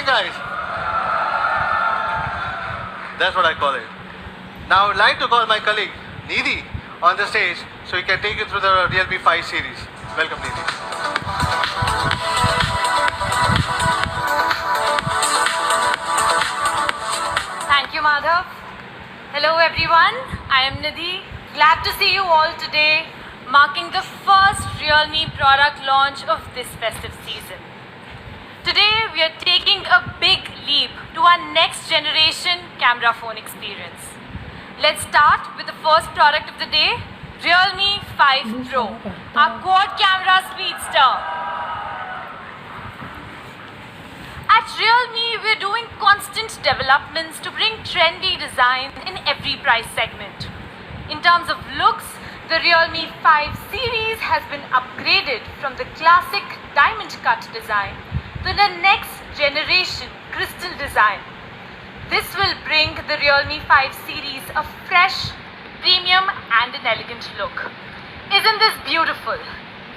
guys. That's what I call it. Now I would like to call my colleague Nidhi on the stage so he can take you through the Realme 5 series. Welcome, Nidhi. Thank you, Madhav. Hello, everyone. I am Nidhi. Glad to see you all today, marking the first Realme product launch of this festive season. Today, we are taking a big leap to our next generation camera phone experience. Let's start with the first product of the day, Realme 5 Pro, our quad camera speedster. At Realme, we're doing constant developments to bring trendy design in every price segment. In terms of looks, the Realme 5 series has been upgraded from the classic diamond cut design to the next generation crystal design. This will bring the Realme 5 series a fresh, premium and an elegant look. Isn't this beautiful?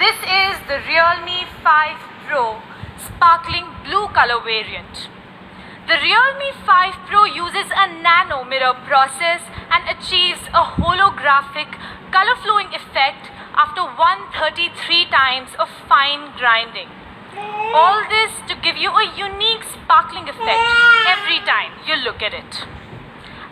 This is the Realme 5 Pro sparkling blue color variant. The Realme 5 Pro uses a nano mirror process and achieves a holographic color flowing effect after 133 times of fine grinding. All this to give you a unique sparkling effect every time you look at it.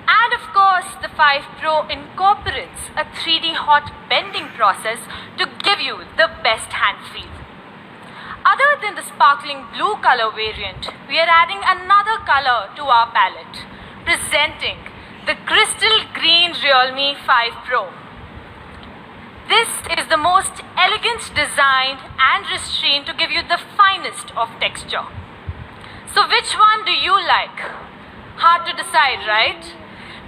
And of course, the 5 Pro incorporates a 3D hot bending process to give you the best hand feel. Other than the sparkling blue color variant, we are adding another color to our palette, presenting the crystal green Realme 5 Pro. This is the most elegant design and restraint to give you the finest of texture. So which one do you like? Hard to decide, right?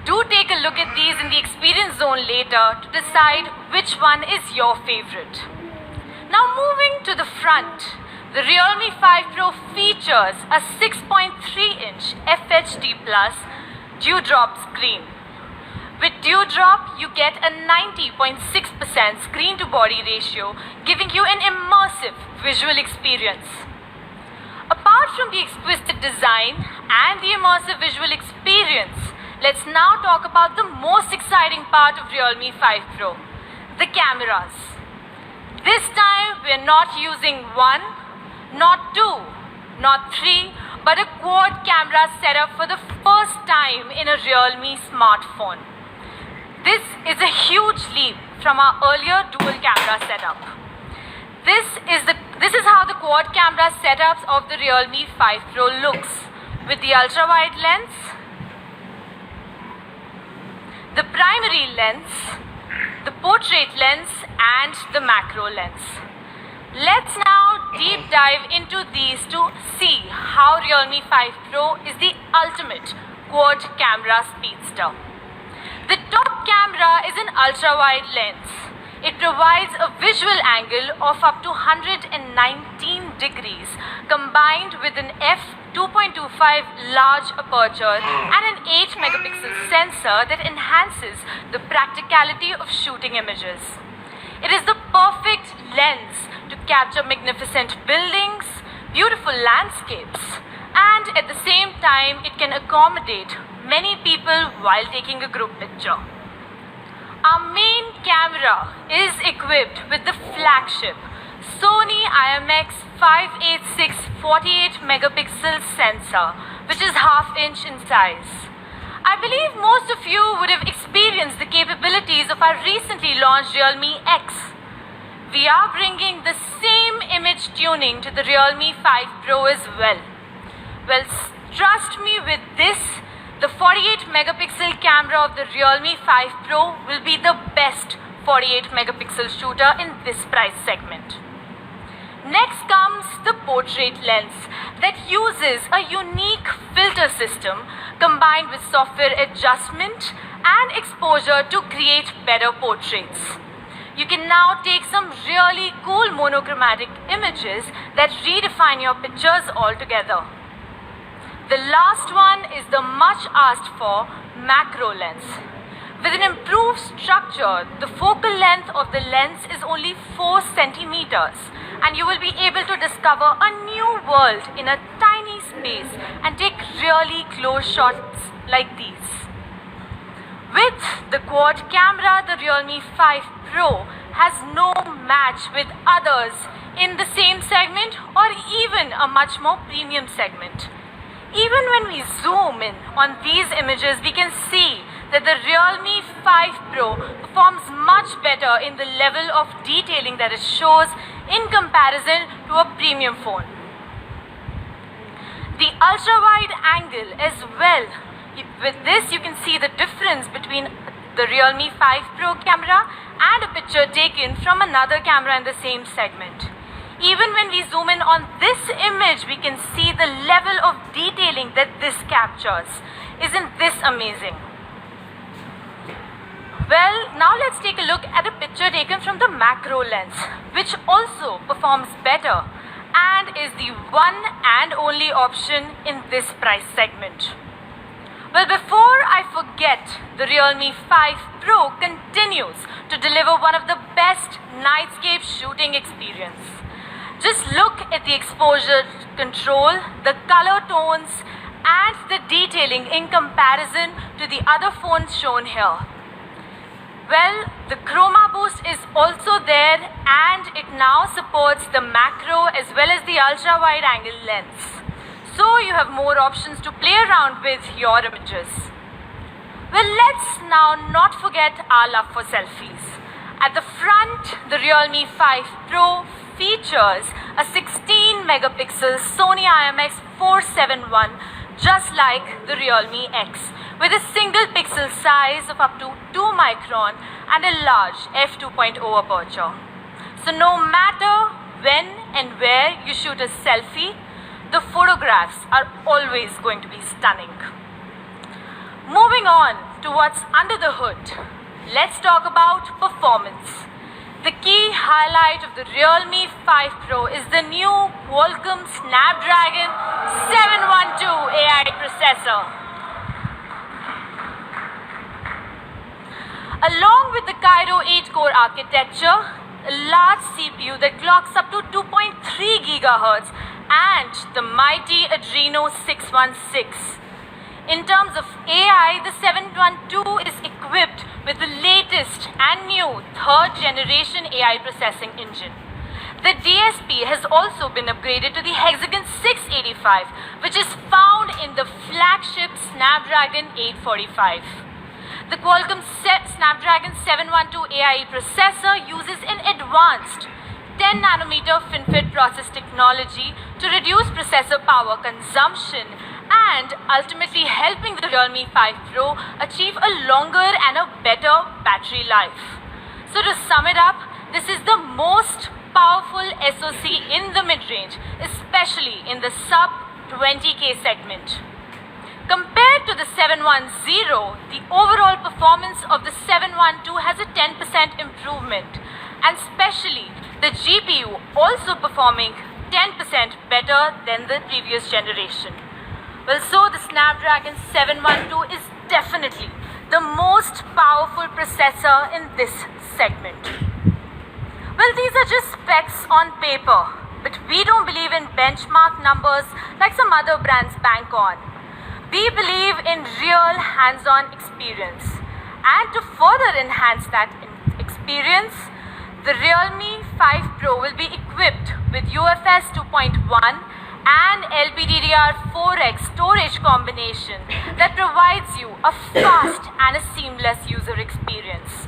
Do take a look at these in the experience zone later to decide which one is your favorite. Now moving to the front, the Realme 5 Pro features a 6.3-inch FHD Plus dewdrop screen. With dewdrop, you get a 90.6% screen-to-body ratio, giving you an immersive visual experience. Apart from the exquisite design and the immersive visual experience, let's now talk about the most exciting part of Realme 5 Pro, the cameras. This time, we're not using one, not two, not three, but a quad camera setup for the first time in a Realme smartphone. This is a huge leap from our earlier dual camera setup. This is how the quad camera setups of the Realme 5 Pro looks, with the ultra-wide lens, the primary lens, the portrait lens and the macro lens. Let's now deep dive into these to see how Realme 5 Pro is the ultimate quad camera speedster. The top camera is an ultra-wide lens. It provides a visual angle of up to 119 degrees combined with an f2.25 large aperture and an 8 megapixel sensor that enhances the practicality of shooting images. It is the perfect lens to capture magnificent buildings, beautiful landscapes, and at the same time it can accommodate many people while taking a group picture. Our main camera is equipped with the flagship Sony IMX586 48 megapixel sensor, which is half-inch in size. I believe most of you would have experienced the capabilities of our recently launched Realme X. We are bringing the same image tuning to the Realme 5 Pro as well. Well, trust me with this, the 48 megapixel camera of the Realme 5 Pro will be the best 48 megapixel shooter in this price segment. Next comes the portrait lens that uses a unique filter system combined with software adjustment and exposure to create better portraits. You can now take some really cool monochromatic images that redefine your pictures altogether. The last one is the much asked for macro lens. With an improved structure, the focal length of the lens is only 4 centimeters and you will be able to discover a new world in a tiny space and take really close shots like these. With the quad camera, the Realme 5 Pro has no match with others in the same segment or even a much more premium segment. Even when we zoom in on these images, we can see that the Realme 5 Pro performs much better in the level of detailing that it shows in comparison to a premium phone. The ultra-wide angle as well. With this, you can see the difference between the Realme 5 Pro camera and a picture taken from another camera in the same segment. Even when we zoom in on this image, we can see the level of detailing that this captures. Isn't this amazing? Well, now let's take a look at a picture taken from the macro lens, which also performs better and is the one and only option in this price segment. Well, before I forget, the Realme 5 Pro continues to deliver one of the best nightscape shooting experience. Just look at the exposure control, the color tones and the detailing in comparison to the other phones shown here. Well, the chroma boost is also there and it now supports the macro as well as the ultra wide angle lens. So you have more options to play around with your images. Well, let's now not forget our love for selfies. At the front, the Realme 5 Pro features a 16 megapixel Sony IMX471 just like the Realme X with a single pixel size of up to 2 micron and a large f2.0 aperture. So no matter when and where you shoot a selfie, the photographs are always going to be stunning. Moving on to what's under the hood, let's talk about performance. The key highlight of the Realme 5 Pro is the new Qualcomm Snapdragon 712 AI processor. Along with the Karo 8-core architecture, a large CPU that clocks up to 2.3 GHz and the mighty Adreno 616. In terms of AI, the 712 is equipped with the latest and new third generation AI processing engine. The DSP has also been upgraded to the Hexagon 685, which is found in the flagship Snapdragon 845. The Qualcomm Snapdragon 712 AI processor uses an advanced 10nm FinFET process technology to reduce processor power consumption and ultimately helping the Realme 5 Pro achieve a longer and a better battery life. So to sum it up, this is the most powerful SoC in the mid-range, especially in the sub 20K segment. Compared to the 710, the overall performance of the 712 has a 10% improvement, and especially the GPU also performing 10% better than the previous generation. Well, so the Snapdragon 712 is definitely the most powerful processor in this segment. Well, these are just specs on paper, but we don't believe in benchmark numbers like some other brands bank on. We believe in real hands-on experience. And to further enhance that experience, the Realme 5 Pro will be equipped with UFS 2.1 and LPDDR4X storage combination that provides you a fast and a seamless user experience.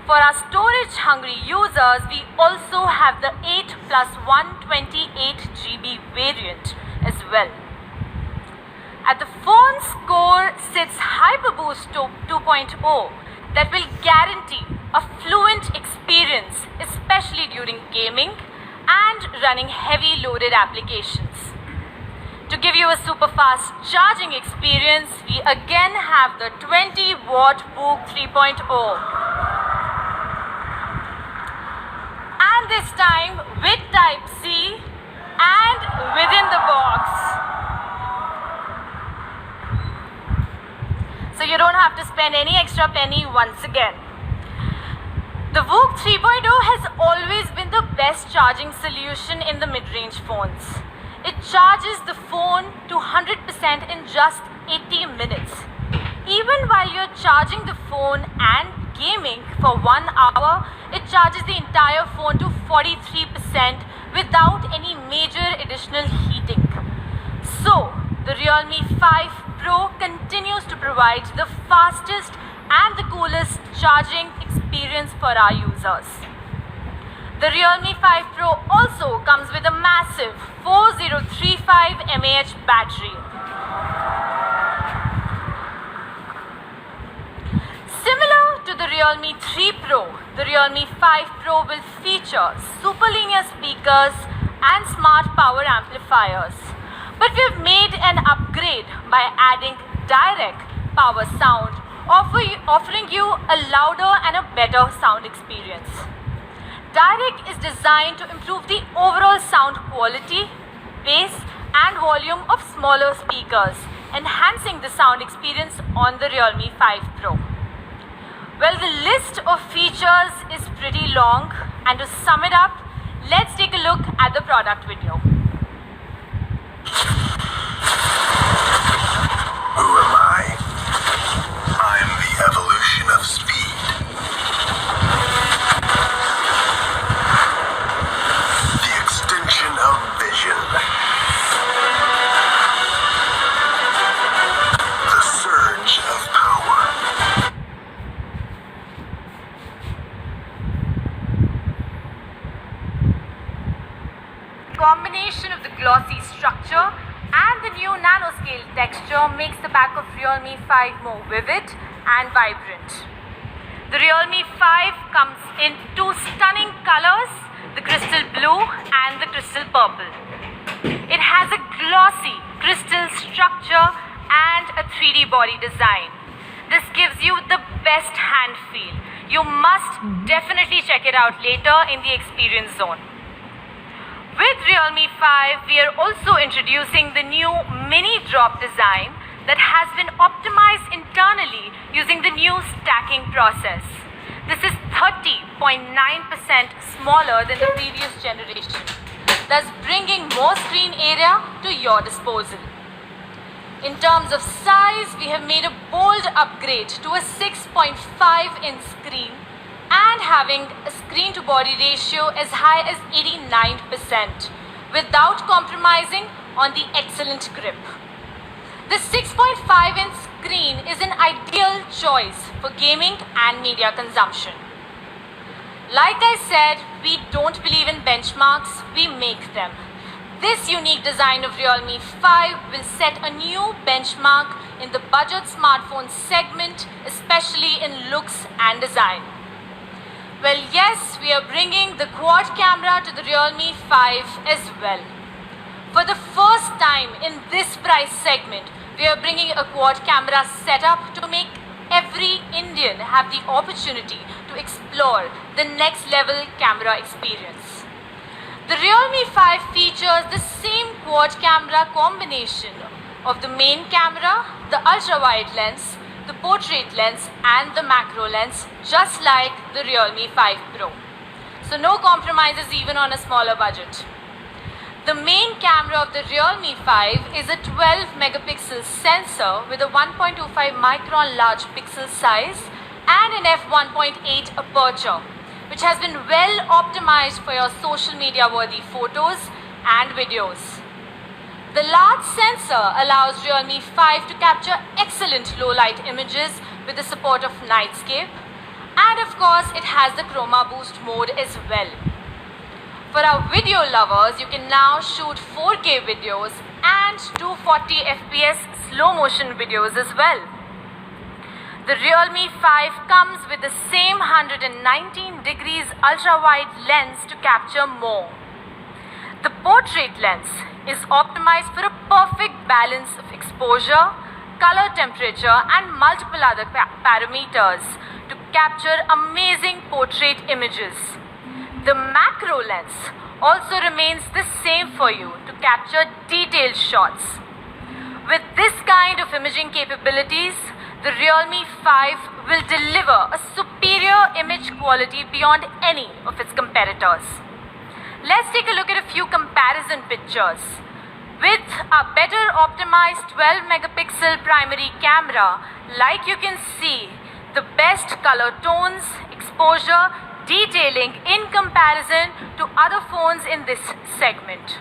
For our storage-hungry users, we also have the 8 plus 128 GB variant as well. At the phone's core sits HyperBoost 2.0 that will guarantee a fluent experience, especially during gaming and running heavy loaded applications. To give you a super fast charging experience, we again have the 20-watt VOOC 3.0. And this time with Type-C and within the box. So you don't have to spend any extra penny once again. The VOOC 3.0 has always been the best charging solution in the mid-range phones. It charges the phone to 100% in just 80 minutes. Even while you're charging the phone and gaming for 1 hour, it charges the entire phone to 43% without any major additional heating. So, the Realme 5 Pro continues to provide the fastest and the coolest charging experience for our users. The Realme 5 Pro also comes with a massive 4035 mAh battery. Similar to the Realme 3 Pro, the Realme 5 Pro will feature super linear speakers and smart power amplifiers. But we've made an upgrade by adding direct power sound, offering you a louder and a better sound experience. Direct is designed to improve the overall sound quality, bass and volume of smaller speakers, enhancing the sound experience on the Realme 5 Pro. Well, the list of features is pretty long, and to sum it up, let's take a look at the product video. Who am I? I'm the evolution of speed. The extension of vision. The surge of power. Combination of the glossy structure and the new nanoscale texture makes the back of Realme 5 more vivid and vibrant. The Realme 5 comes in two stunning colors, the crystal blue and the crystal purple. It has a glossy crystal structure and a 3D body design. This gives you the best hand feel. You must definitely check it out later in the experience zone. With Realme 5, we are also introducing the new mini drop design that has been optimized internally using the new stacking process. This is 30.9% smaller than the previous generation, thus bringing more screen area to your disposal. In terms of size, we have made a bold upgrade to a 6.5-inch screen and having a screen to body ratio as high as 89% without compromising on the excellent grip. The 6.5-inch screen is an ideal choice for gaming and media consumption. Like I said, we don't believe in benchmarks, we make them. This unique design of Realme 5 will set a new benchmark in the budget smartphone segment, especially in looks and design. Well, yes, we are bringing the quad camera to the Realme 5 as well. For the first time in this price segment, we are bringing a quad camera setup to make every Indian have the opportunity to explore the next level camera experience. The Realme 5 features the same quad camera combination of the main camera, the ultra-wide lens, the portrait lens and the macro lens, just like the Realme 5 Pro. So no compromises even on a smaller budget. The main camera of the Realme 5 is a 12 megapixel sensor with a 1.25 micron large pixel size and an f1.8 aperture, which has been well optimized for your social media worthy photos and videos. The large sensor allows Realme 5 to capture excellent low light images with the support of nightscape, and of course it has the chroma boost mode as well. For our video lovers, you can now shoot 4K videos and 240 FPS slow motion videos as well. The Realme 5 comes with the same 119 degrees ultra wide lens to capture more. The portrait lens is optimized for a perfect balance of exposure, color temperature and multiple other parameters to capture amazing portrait images. The macro lens also remains the same for you to capture detailed shots. With this kind of imaging capabilities, the Realme 5 will deliver a superior image quality beyond any of its competitors. Let's take a look at a few comparison pictures. With a better optimized 12 megapixel primary camera, like you can see, the best color tones, exposure, detailing in comparison to other phones in this segment.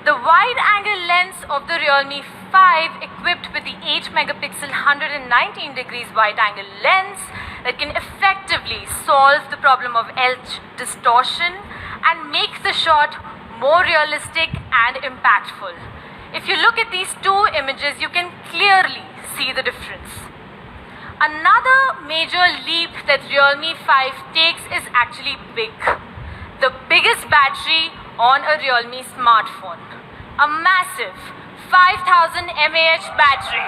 The wide angle lens of the Realme 5 equipped with the 8 megapixel 119 degrees wide angle lens that can effectively solve the problem of edge distortion and make the shot more realistic and impactful. If you look at these two images, you can clearly see the difference. Another major leap that Realme 5 takes is actually big. The biggest battery on a Realme smartphone. A massive 5000 mAh battery.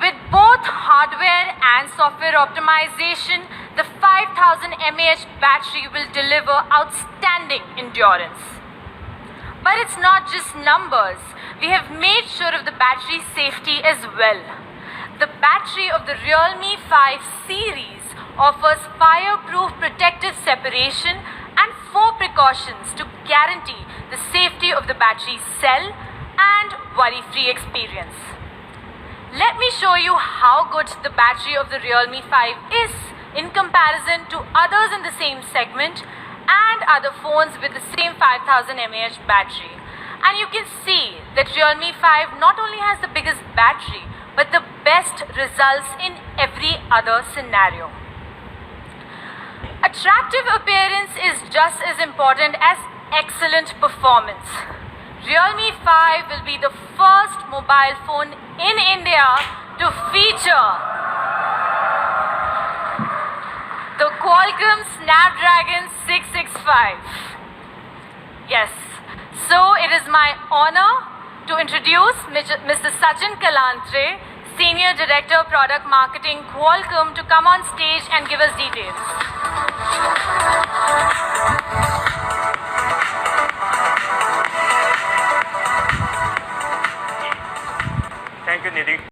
With both hardware and software optimization, the 5000 mAh battery will deliver outstanding endurance. But it's not just numbers. We have made sure of the battery safety as well. The battery of the Realme 5 series offers fireproof protective separation and 4 precautions to guarantee the safety of the battery cell and worry-free experience. Let me show you how good the battery of the Realme 5 is in comparison to others in the same segment and other phones with the same 5000 mAh battery. And you can see that Realme 5 not only has the biggest battery but the best results in every other scenario. Attractive appearance is just as important as excellent performance. Realme 5 will be the first mobile phone in India to feature the Qualcomm Snapdragon 665. Yes, so it is my honor to introduce Mr. Sachin Kalantre, Senior Director Product Marketing Qualcomm, to come on stage and give us details.